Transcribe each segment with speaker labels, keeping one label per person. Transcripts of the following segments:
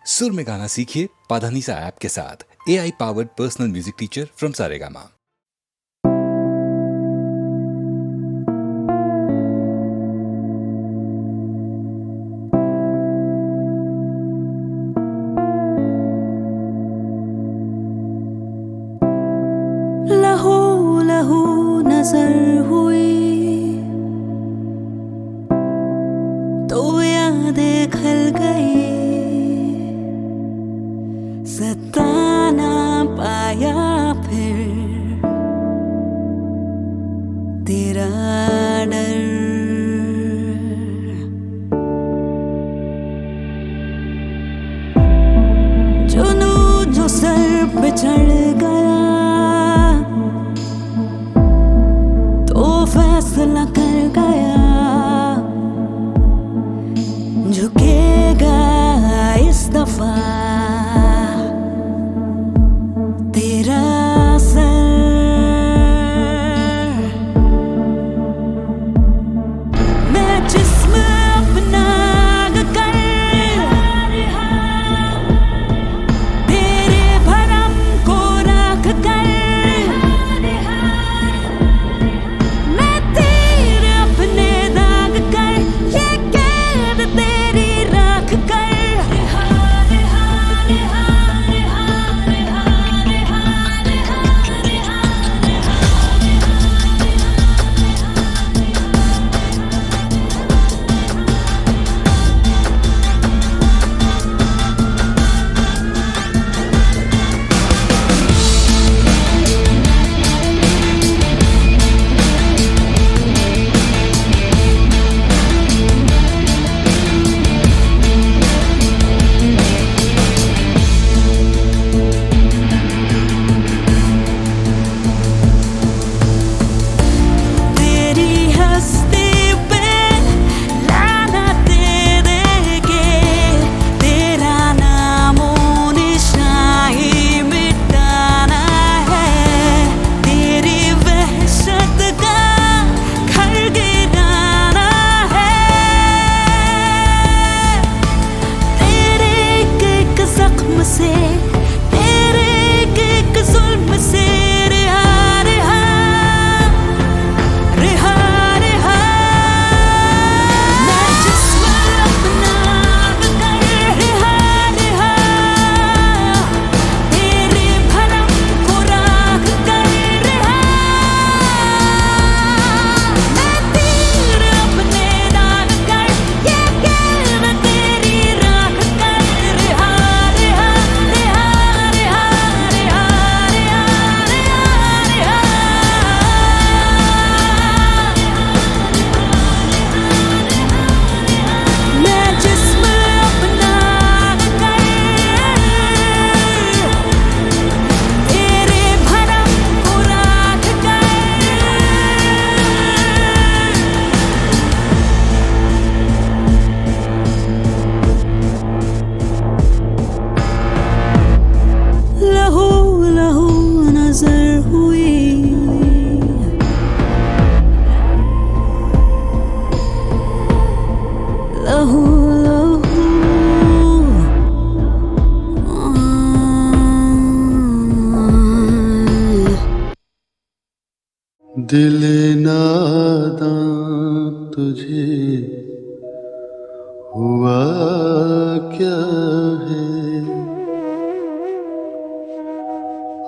Speaker 1: सुर में गाना सीखिए पाधानीसा ऐप के साथ। AI powered personal music teacher from Saregama.
Speaker 2: लहू लहू नजर हुई तो यादें खल गई, सताना पाया फिर तेरा डर। जुनू जो सर पे चढ़ गया तो फैसला कर गया, झुकेगा इस दफा तेरा सर। मैं जिस्म अपना कर तेरे भरम को रख कर, मैं तेरे अपने दाग कर ये कैद तेरी रख कर।
Speaker 3: दिल नादां तुझे हुआ क्या है,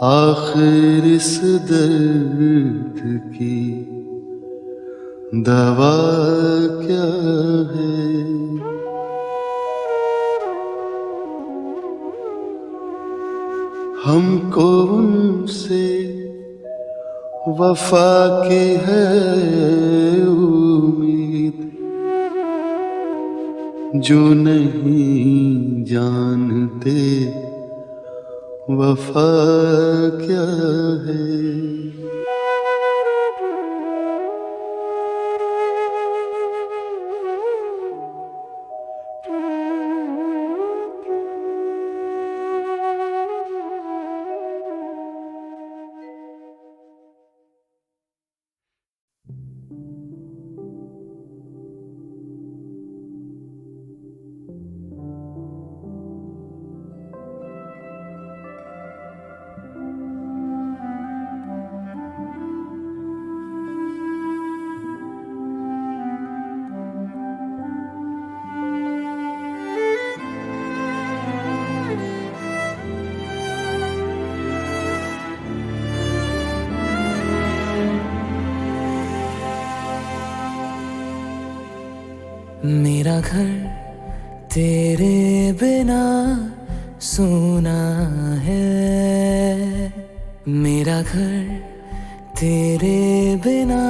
Speaker 3: आखिर इस दर्द की दवा क्या है। हमको उनसे वफा की है उम्मीद, जो नहीं जानते वफा क्या है।
Speaker 4: घर तेरे बिना सोना है, मेरा घर तेरे बिना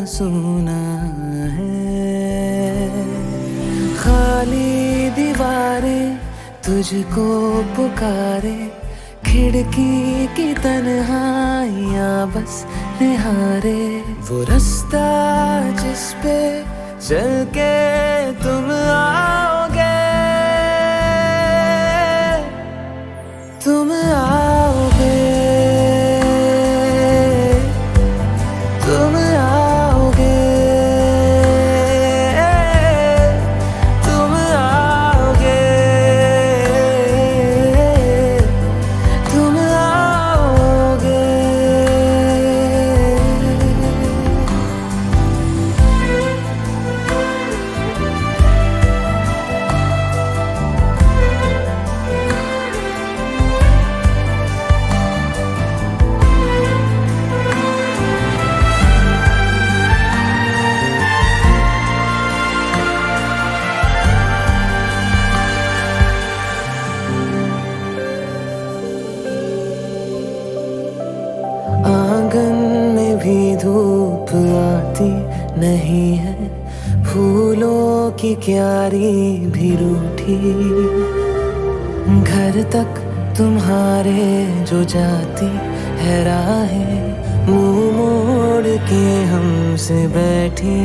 Speaker 4: सोना है। खाली दीवारें तुझको पुकारे, खिड़की की तन्हाइयां बस निहारे। वो रास्ता जिस पे चल के तुम आओगे, तुम आओगे, तुम आओगे, तुम आओगे, तुम आओगे। आंगन में भी धूप आती नहीं है, फूलों की क्यारी भी रूठी। घर तक तुम्हारे जो जाती है राहें, मुंह मोड़ के हमसे बैठी।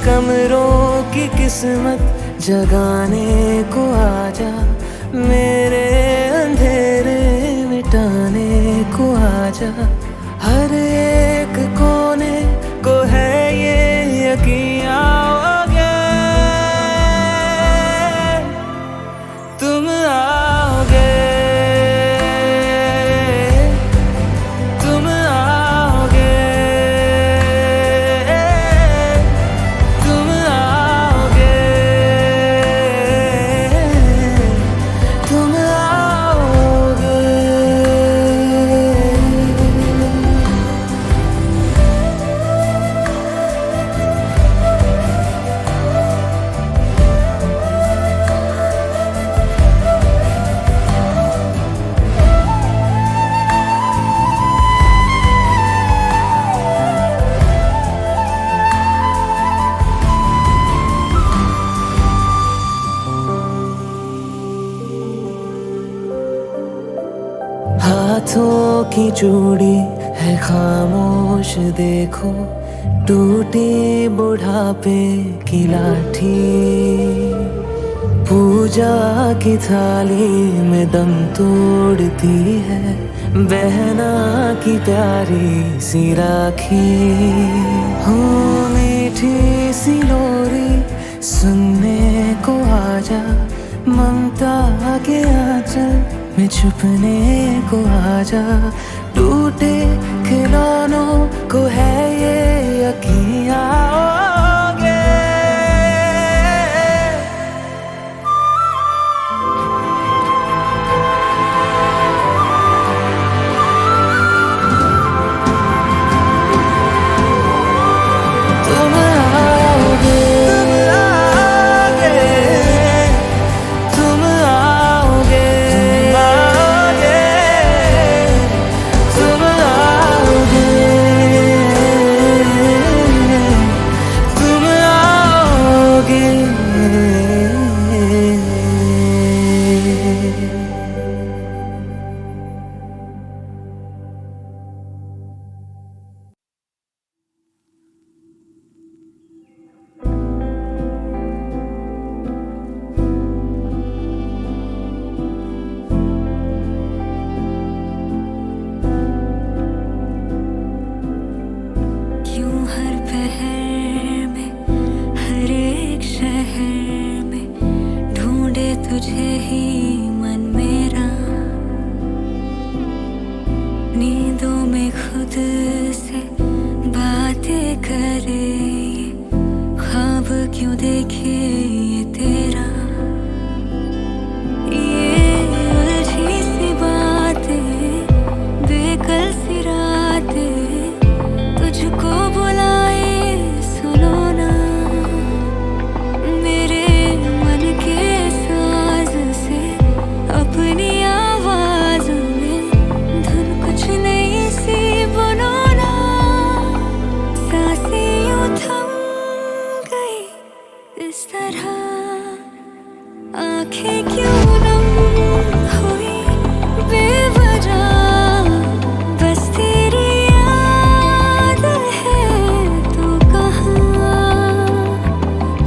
Speaker 4: कमरों की किस्मत जगाने को आजा, मेरे अंधेरे मिटाने को आजा। हर एक कोने को है ये यकीन आओगे, तुम आओगे, तुम आओगे, तुम आओगे, तुम आओगे। हाथों की चूड़ी है खामोश देखो, टूटी बुढ़ापे की लाठी। पूजा की थाली में दम तोड़ती है, बहना की प्यारी सी राखी। हो मीठी सी लोरी सुनने को आजा, ममता के आंचल में छुपने को आजा। टूटे खिलौनों को है ये यकीन आओगे, तुम आओगे, तुम आओगे, तुम आओगे, तुम आओगे।
Speaker 2: क्यों हर पहर में हर एक शहर में ढूंढे तुझे ही मन मेरा। नींदों में खुद से बातें करे, ख्वाब क्यों देखे ये तेरा। ये उलझी सी बातें, बेकल सी रातें, तुझको बुलाए सुनो ना। आंखें क्यों नम हुई बेवजह, बस तेरी याद है। तू कहाँ,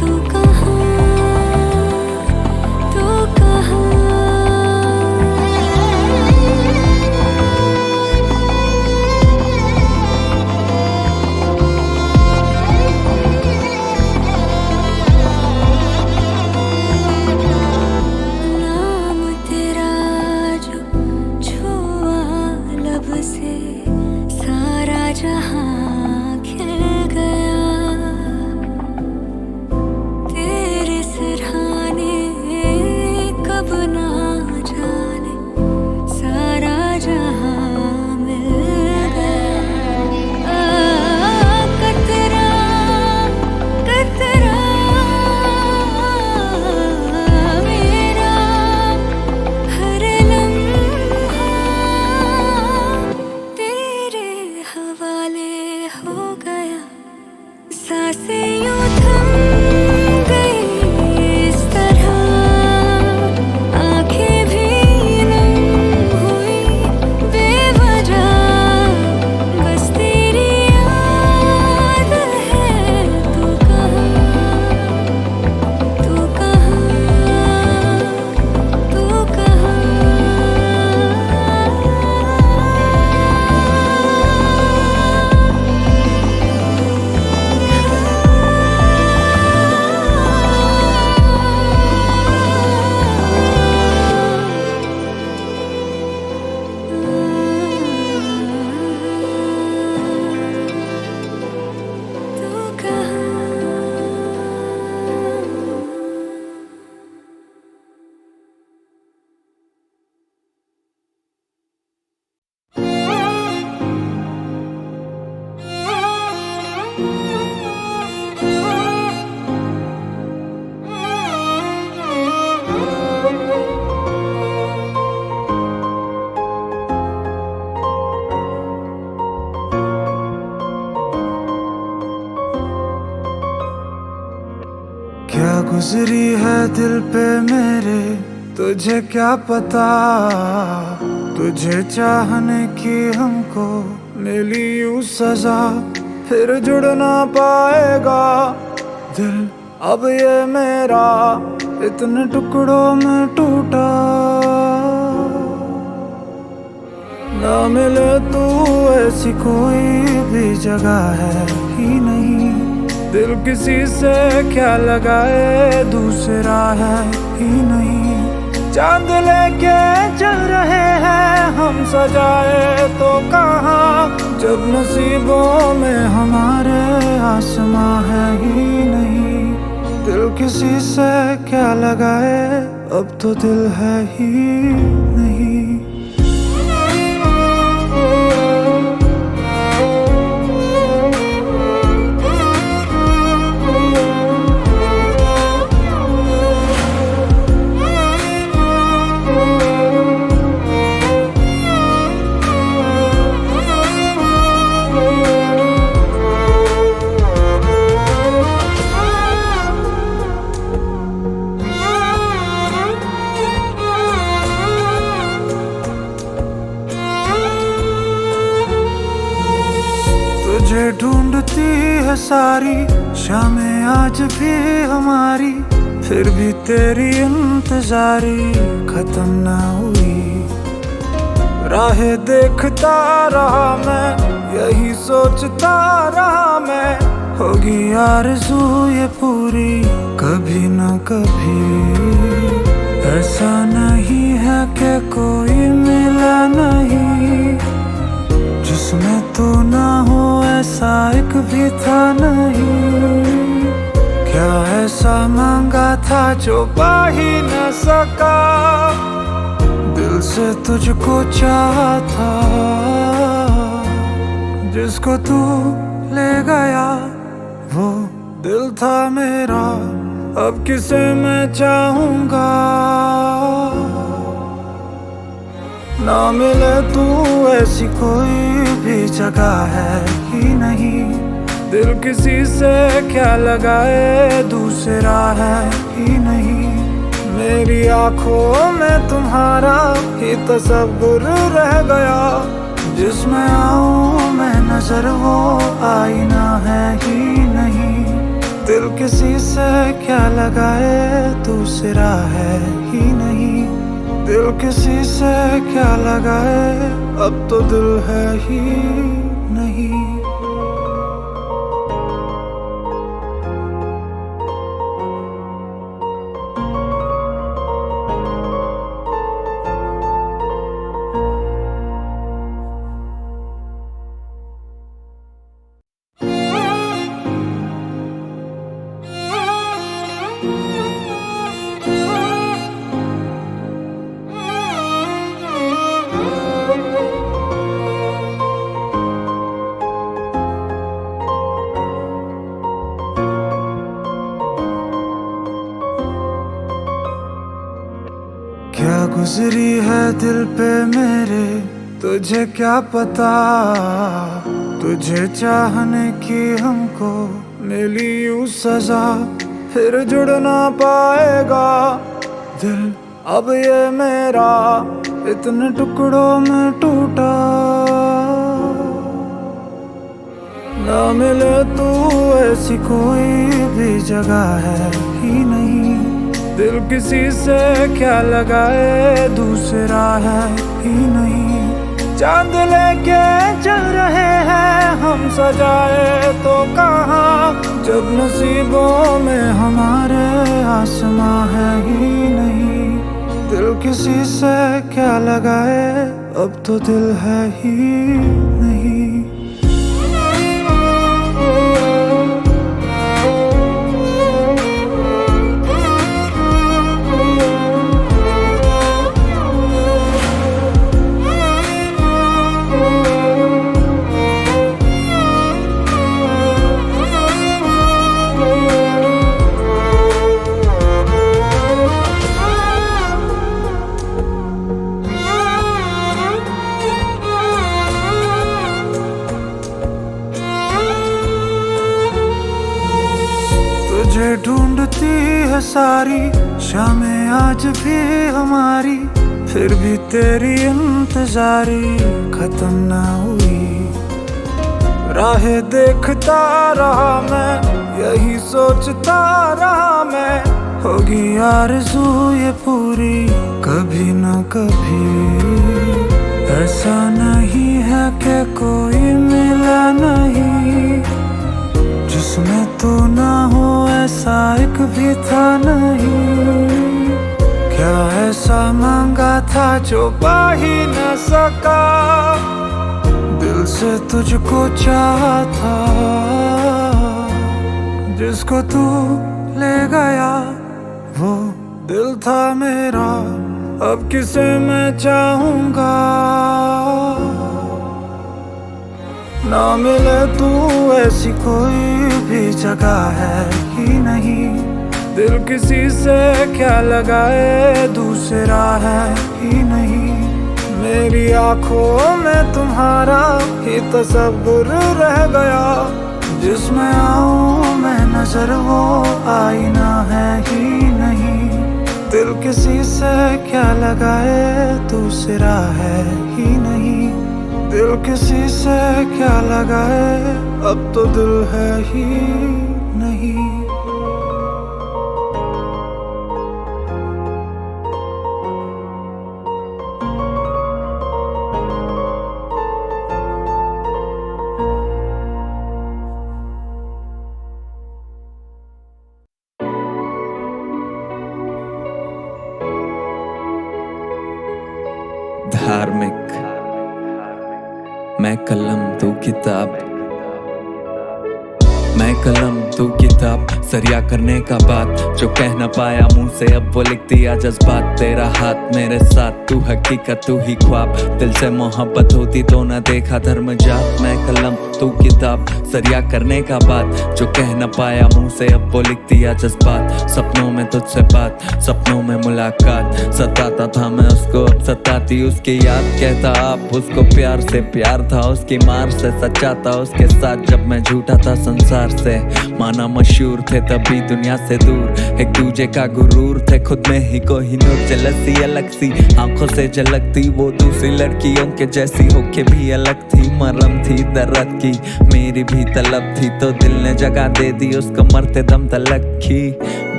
Speaker 2: तू कहाँ, तू कहाँ। नाम तेरा जो छुआ लब से, सारा जहां खिल गया। तेरे सिरहाने कब ना जाने, सारा जहां मिल गया। कतरा कतरा मेरा हर लम्हा तेरे हवाले हो गया। सांसें यूं थम गई इस तरह, आंखें भी नम हुई बेवजह, बस तेरी याद है। तू कहाँ, तू कहाँ, तू कहाँ। तू कहाँ।
Speaker 4: क्या गुजरी है दिल पे मेरे, तुझे क्या पता। तुझे चाहने की हमको मिली यूं सजा, फिर जुड़ ना पाएगा दिल अब ये मेरा, इतने टुकड़ों में टूटा। ना मिले तू ऐसी कोई भी जगह है ही नहीं, दिल किसी से क्या लगाए दूसरा है ही नहीं। चांद लेके चल रहे हैं हम सजाए तो कहाँ, जब नसीबों में हमारे आसमां है ही नहीं। दिल किसी से क्या लगाए, अब तो दिल है ही नहीं। तुझे ढूंढती है सारी शामें आज भी हमारी, फिर भी तेरी इंतजारी खत्म ना हुई। राहें देखता रहा मैं, यही सोचता रहा मैं, होगी आरज़ू ये पूरी कभी ना कभी। ऐसा नहीं है कि कोई मिला नहीं, जिसमें तू ना हो ऐसा एक भी था नहीं। क्या ऐसा मांगा था जो पा ही न सका, दिल से तुझको चाहा था। जिसको तू ले गया वो दिल था मेरा, अब किसे मैं चाहूँगा। ना मिले तू ऐसी कोई भी जगह है ही नहीं, दिल किसी से क्या लगाए दूसरा है ही नहीं। मेरी आंखों में तुम्हारा ही तस्वुर रह गया। जिसमें आऊं मैं नजर वो आईना है ही नहीं। दिल किसी से क्या लगाए दूसरा है ही नहीं। दिल किसी से क्या लगाए अब तो दिल है ही नहीं। क्या गुजरी है दिल पे मेरे तुझे क्या पता। तुझे चाहने की हमको मिली यूं सजा। फिर जुड़ ना पाएगा दिल अब ये मेरा इतने टुकड़ों में टूटा। ना मिले तू ऐसी कोई भी जगह है ही नहीं। दिल किसी से क्या लगाए दूसरा है ही नहीं। चांद लेके चल रहे हैं हम सजाए तो कहाँ। जब नसीबों में हमारे आसमां है ही नहीं। दिल किसी से क्या लगाए अब तो दिल है ही नहीं। तुझे ढूंढती है सारी शामें आज भी हमारी। फिर भी तेरी इंतजारी खत्म ना हुई। राहें देखता रहा मैं यही सोचता रहा मैं। होगी आरज़ू ये पूरी कभी ना कभी। ऐसा नहीं है कि कोई मिला नहीं। जिसमें तू ना हो ऐसा एक भी था नहीं। क्या ऐसा मांगा था जो पा ही न सका। दिल से तुझको चाहा था जिसको तू ले गया वो दिल था मेरा। अब किसे मैं चाहूँगा। ना मिले तू ऐसी कोई भी जगह है ही नहीं। दिल किसी से क्या लगाए दूसरा है ही नहीं। मेरी आंखों में तुम्हारा ही तस्वुर रह गया। जिसमें आऊं मैं नजर वो आईना है ही नहीं। दिल किसी से क्या लगाए दूसरा है ही नहीं। दिल किसी से क्या लगाए अब तो दिल है ही नहीं।
Speaker 5: धार्मिक मैं कलम तू किताब। मैं कलम तू किताब सरिया करने का बात जो कह न पाया मुंह से अब वो लिख दिया जज्बात। तेरा हाथ मेरे साथ तू हकीकत तू ही ख्वाब। दिल से मोहब्बत होती तो न देखा धर्म जात। मैं कलम तू किताब सरिया करने का बात जो कह न पाया मुंह से अब वो लिख दिया जज्बात। सपनों में तुझसे बात सपनों में मुलाकात। सताता था मैं उसको अब सताती उसकी याद। कहता आप उसको प्यार से प्यार था उसकी मार से। सच्चा था उसके साथ जब मैं झूठा था संसार से। मान माना मशहूर थे तभी दुनिया से दूर, एक दूजे का गुरूर थे, खुद में ही कोहिनूर। जलसी अलग सी आंखों से झलकती, वो दूसरी लड़कियों के जैसी होके भी अलग थी। मरम थी दर्द की, मेरी भी तलब थी, तो दिल ने जगह दे दी उसको मरते दम तलक की।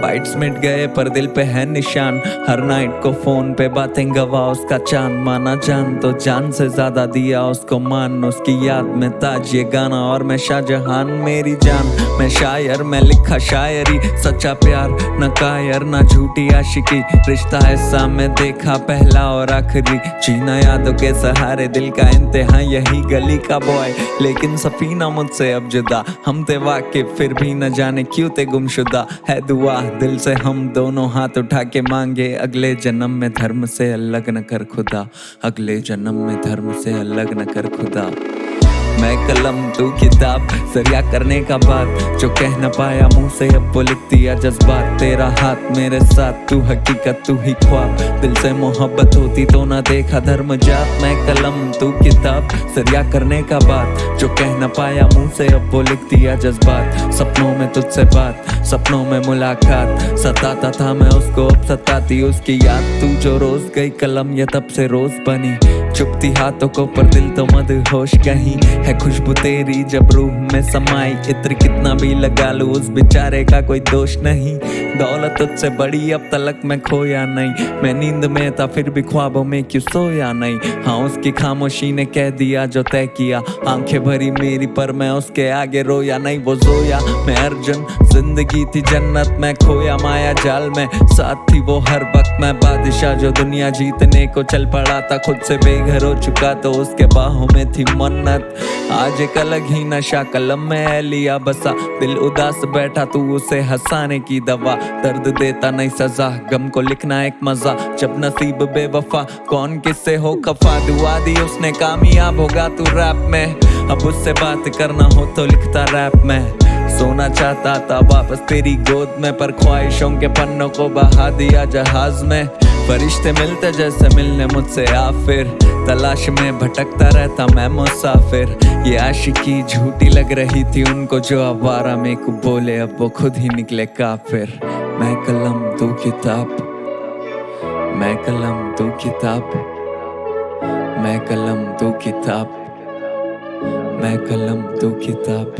Speaker 5: बाइट्स मिट गए पर दिल पे है निशान, हर नाइट को फोन पे बातें गवा उसका चांद। माना जान तो जान से ज्यादा दिया उसको मान, उसकी याद में ताज ये गाना और मैं शाहजहान। मेरी जान मैं शायर, मैं लिखा शायरी, सच्चा प्यार न कायर न झूठी आशिकी। रिश्ता ऐसा मैं देखा पहला और आखिरी, जीना यादों के सहारे दिल का इंतहा यही गली का बॉय। लेकिन सफीना मुझसे अब जुदा, हम थे वाकिफ फिर भी न जाने क्यों थे गुमशुदा। है दुआ दिल से हम दोनों हाथ उठा के मांगे, अगले जन्म में धर्म से अलग न कर खुदा, अगले जन्म में धर्म से अलग न कर खुदा। मैं कलम तू किताब, जरिया करने का बात जो कह न पाया मुंह से अब वो लिख दिया जज्बात। तेरा हाथ मेरे साथ, तू हकीकत तू ही ख्वाब, दिल से मोहब्बत होती तो ना देखा धर्म जात। मैं कलम तू किताब, जरिया करने का बात जो कह न पाया मुंह से अब वो लिख दिया जज्बात। सपनों में तुझसे बात, सपनों में मुलाकात, सताता था मैं उसको अब सताती उसकी याद। तू जो रोज गई कलम ये तब से रोज बनी, चुपती हाथों को पर दिल तो मदहोश कहीं। है खुशबू तेरी जब रूह में समाई, इत्र कितना भी लगा लूं उस बेचारे का कोई दोष नहीं। दौलत तुझसे बड़ी अब तलक मैं खोया नहीं, मैं नींद में था फिर भी ख्वाबों में क्यों सोया नहीं। हाँ उसकी खामोशी ने कह दिया जो तय किया, आंखें भरी मेरी पर मैं उसके आगे रोया नहीं। वो जोया मैं अर्जुन, जिंदगी थी जन्नत मैं खोया माया जाल में, साथ थी वो हर वक्त मैं बादशाह जो दुनिया जीतने को चल पड़ा था। खुद से बेघर हो चुका तो उसके बाहों में थी मन्नत। आज एक अलग ही नशा कलम में लिया बसा, दिल उदास बैठा तू उसे हंसाने की दवा। दर्द देता नहीं सजा, गम को लिखना एक मजा, जब नसीब बेवफा कौन किससे हो खफा। दुआ दी उसने कामयाब होगा तू रैप में, अब उससे बात करना हो तो लिखता रैप में। सोना चाहता था वापस तेरी गोद में, पर ख्वाहिशों के पन्नों को बहा दिया जहाज में। फरिश्ते मिलते जैसे मिलने मुझसे आ फिर, तलाश में भटकता रहता मैं मुसाफिर। ये आशिकी झूठी लग रही थी उनको जो आवारा में को बोले, अब वो खुद ही निकले काफिर। मैं कलम तू किताब, मैं कलम तू किताब, मैं कलम तू किताब, मैं कलम तू किताब।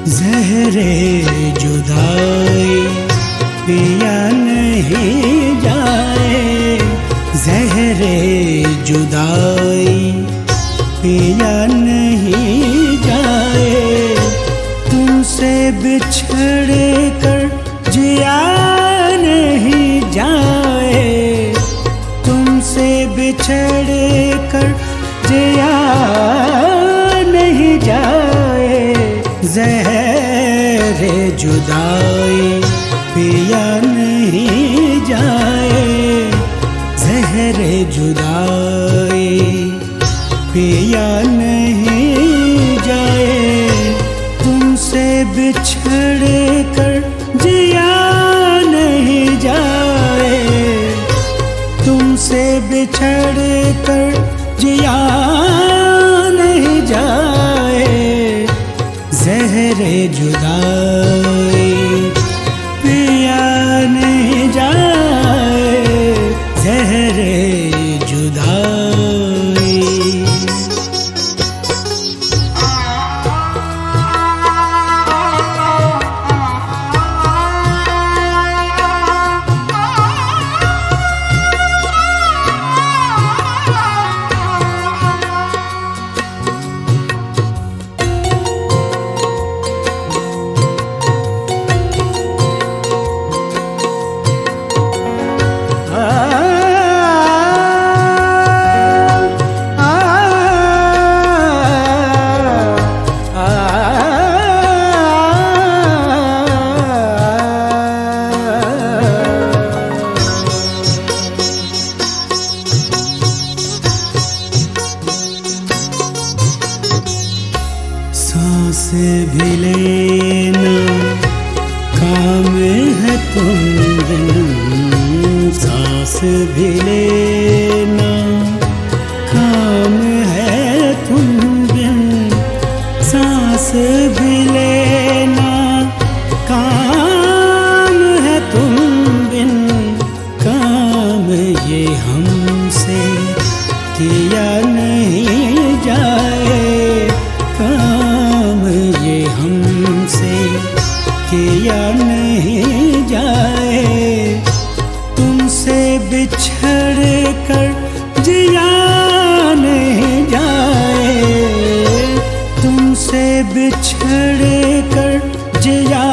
Speaker 6: ज़हरे जुदाई पिया नहीं जाए, ज़हरे जुदाई पिया नहीं जाए। तुमसे बिछड़ कर जिया नहीं जाए, तुमसे बिछड़ कर जिया नहीं जाए। ज़हरे जुदाई पिया नहीं जाए, ज़हरे जुदाई पिया नहीं जाए। तुमसे बिछड़ कर जिया नहीं जाए, तुमसे बिछड़ कर जिया नहीं जाए। ज़हरे जुदाई पिया नहीं जाए, ज़हरे जुदाई। भी लेना काम है तुम बिन, सांस भी लेना काम है तुम बिन, सांस भी लेना काम है तुम बिन, काम ये हमसे किया नहीं जाए, काम ये हमसे किया नहीं जाए, तुमसे बिछड़ कर जिया नहीं जाए, तुमसे बिछड़ कर जिया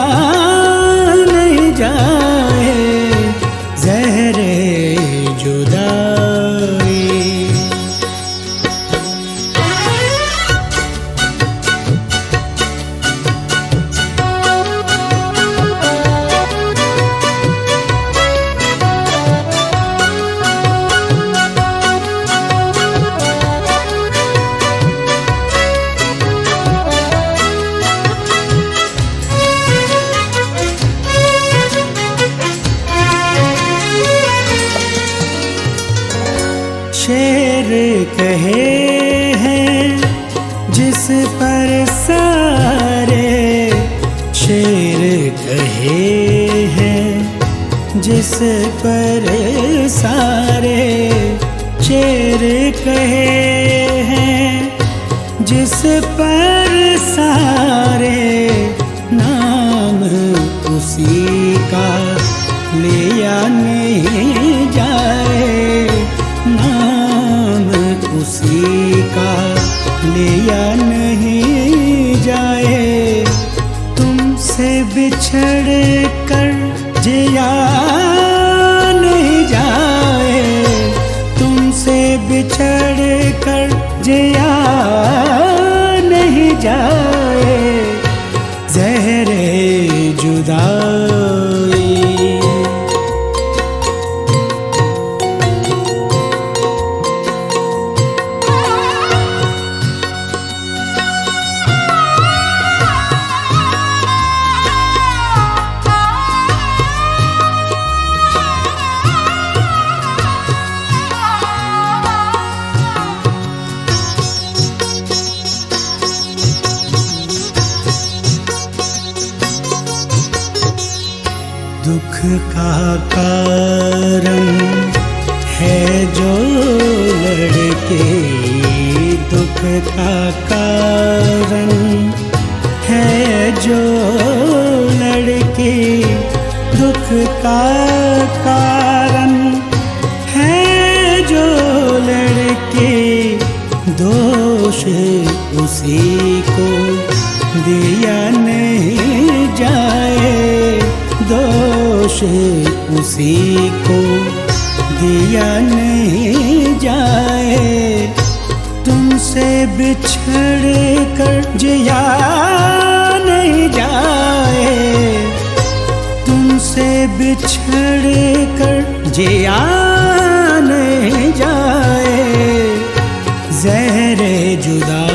Speaker 6: नहीं जाए, ज़हरे जुदाई। शेर कहे हैं जिस पर सारे, शेर कहे हैं जिस पर सारे, शेर कहे हैं जिस पर सारे, नाम उसी का लिया नहीं जाए, नाम उसी का लिया नहीं जाए, तुमसे बिछड़ कर जिया नहीं जाए, तुमसे बिछड़ कर जिया नहीं जाए, ज़हरे जुदाई। दुख का कारण है जो लड़के, दुख का कारण है जो लड़के, दुख का कारण है जो लड़के, दोष उसी को दिया नहीं जाए, दोष उसी को दिया नहीं जाए, तुमसे बिछड़ कर जिया नहीं जाए, तुमसे बिछड़ कर जिया नहीं जाए, ज़हरे जुदाई।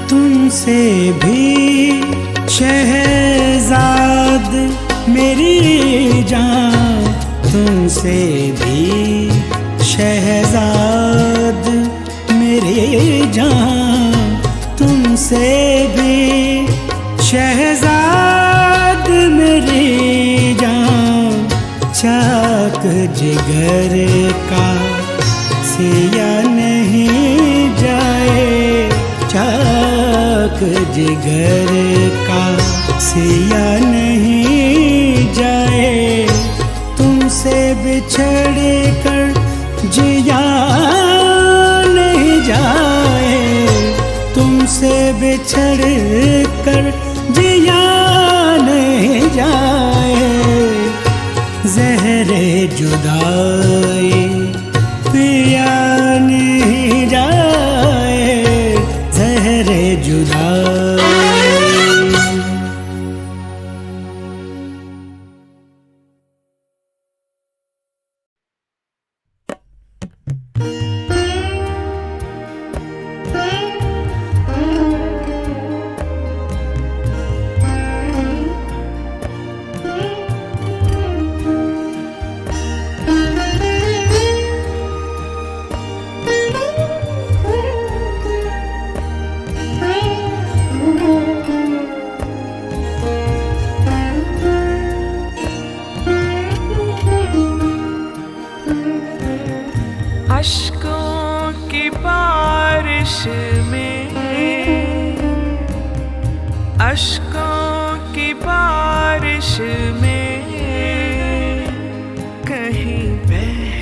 Speaker 6: तुमसे भी शहजाद मेरी जान, तुमसे भी शहजाद मेरी जान, तुमसे भी शहजाद मेरी जान, चाक जिगर का सिया नहीं जाए, चाक जिगर का सिया नहीं जाए, तुमसे बिछड़ कर जिया नहीं जाए, तुमसे बिछड़ कर जिया नहीं जाए।
Speaker 4: अश्कों की बारिश में कहीं बह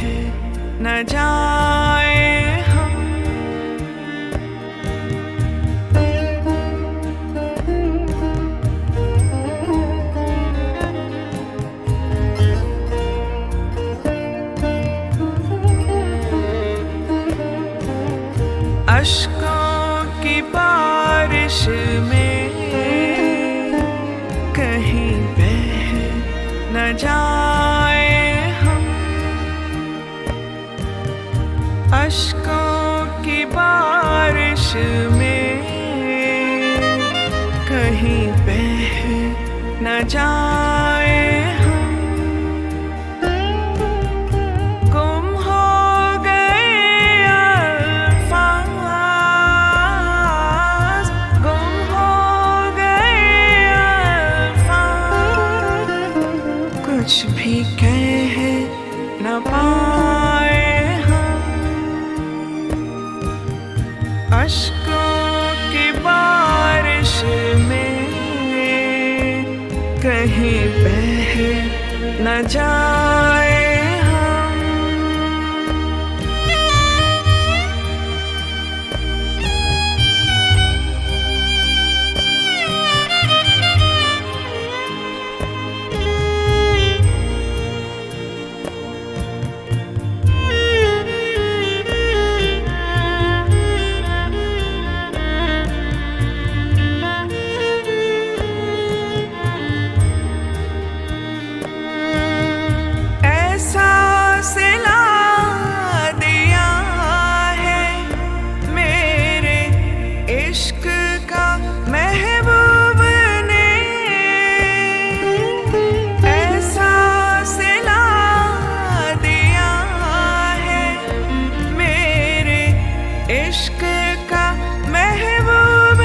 Speaker 4: न जाए हम। अश्कों की बारिश में कहीं बह न जाए हम। अश्कों की बारिश में कहीं बह न जाए हम। गुम हो गए अल्फाज, गुम हो गए अल्फाज, कुछ भी कह न पाए हम। अश्कों की बारिश में कहीं बह न जाए हम। ऐसा सिला दिया है मेरे इश्क का महबूब ने। ऐसा सिला दिया है मेरे इश्क का महबूब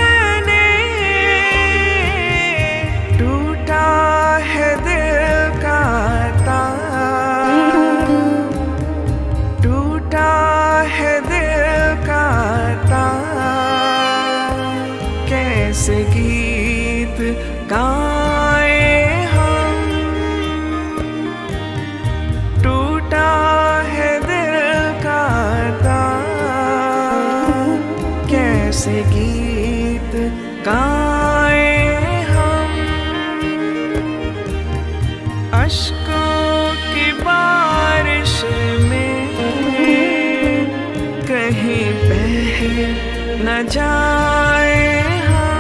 Speaker 4: ने। टूटा है दिल का तार, टूटा है दिल का तार, कैसे गीत गाए हम। टूटा है दिल का तार, कैसे गीत गाए हम। अश्कों की बारिश में कहीं बह न जाए हम।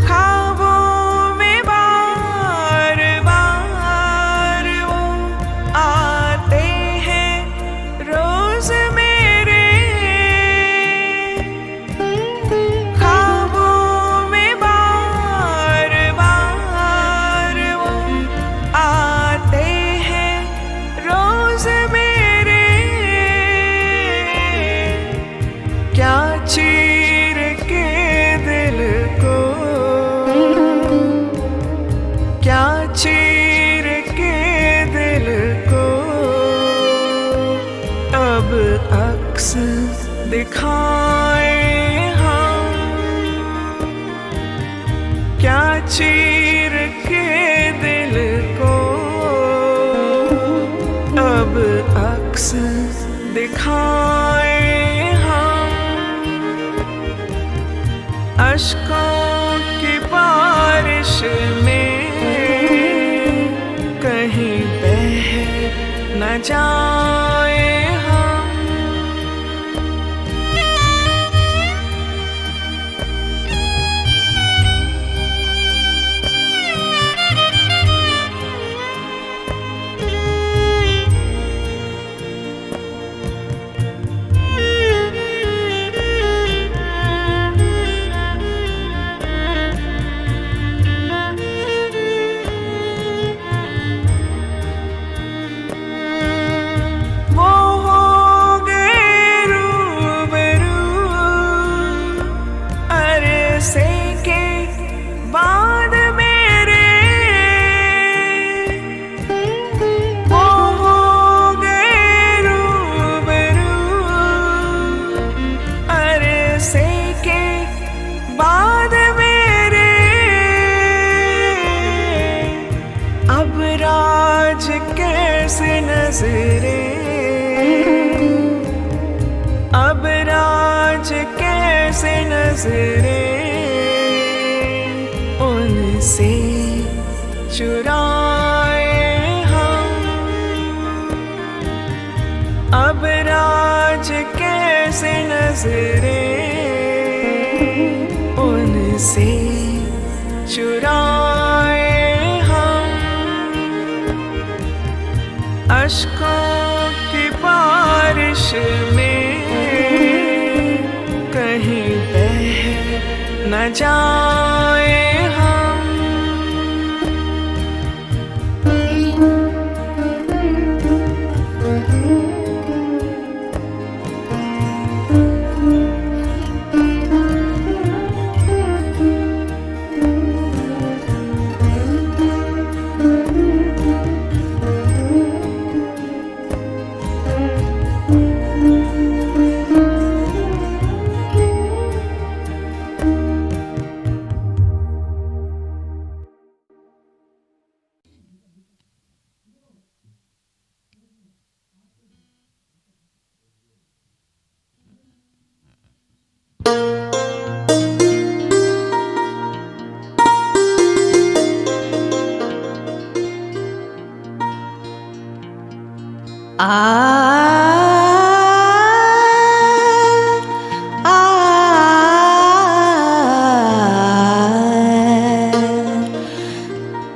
Speaker 4: ख्वाबों में बार बार वो आते हैं रोज मेरे। ख्वाबों में बार बार वो आते हैं रोज मेरे। क्या चीर के दिल को, क्या चीर के दिल को अब अक्स दिखाए हम। क्या चीर के दिल को अब अक्स दिखाए हम। अश्कों की बारिश में कहीं बह न जाए हम। राज कैसे नजरें, अब राज कैसे नजरें उनसे चुराए हम, अब राज कैसे नजरें उनसे चुराए हम। अश्कों की बारिश में कहीं बह न जाए हम।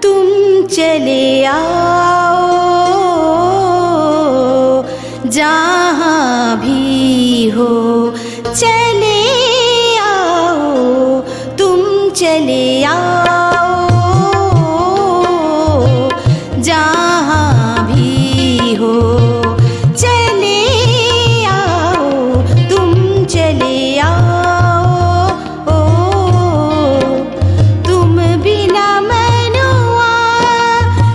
Speaker 2: तुम चले आओ जहाँ भी हो, चले आओ, तुम चले आओ जहाँ भी हो, चले आओ, तुम चले आओ। तुम बिना मनुआ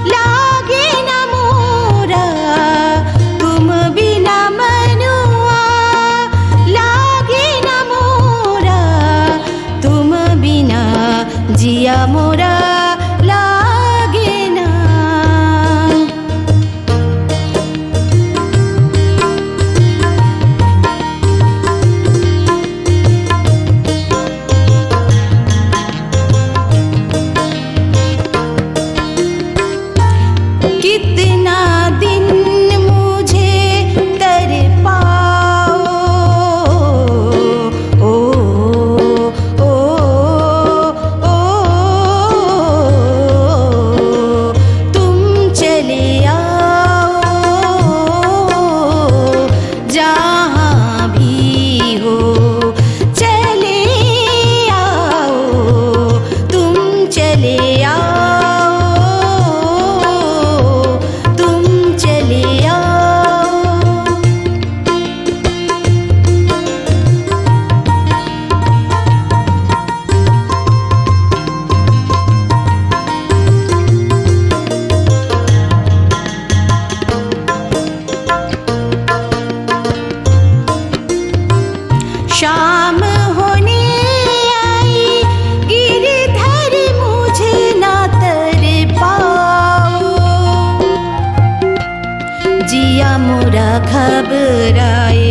Speaker 2: लागे न मोरा, तुम बिना मनुआ लागे न मोरा, तुम बिना जिया मोरा लागे ना। कितना दिन मुझे तरपाओ, ओ ओ ओ तुम चले आओ जहाँ भी हो, चले आओ, तुम चले आओ, तुम चले आओ। शाम होने आई गिरधर मुझे ना तरपाओ, जिया मोरा घबराए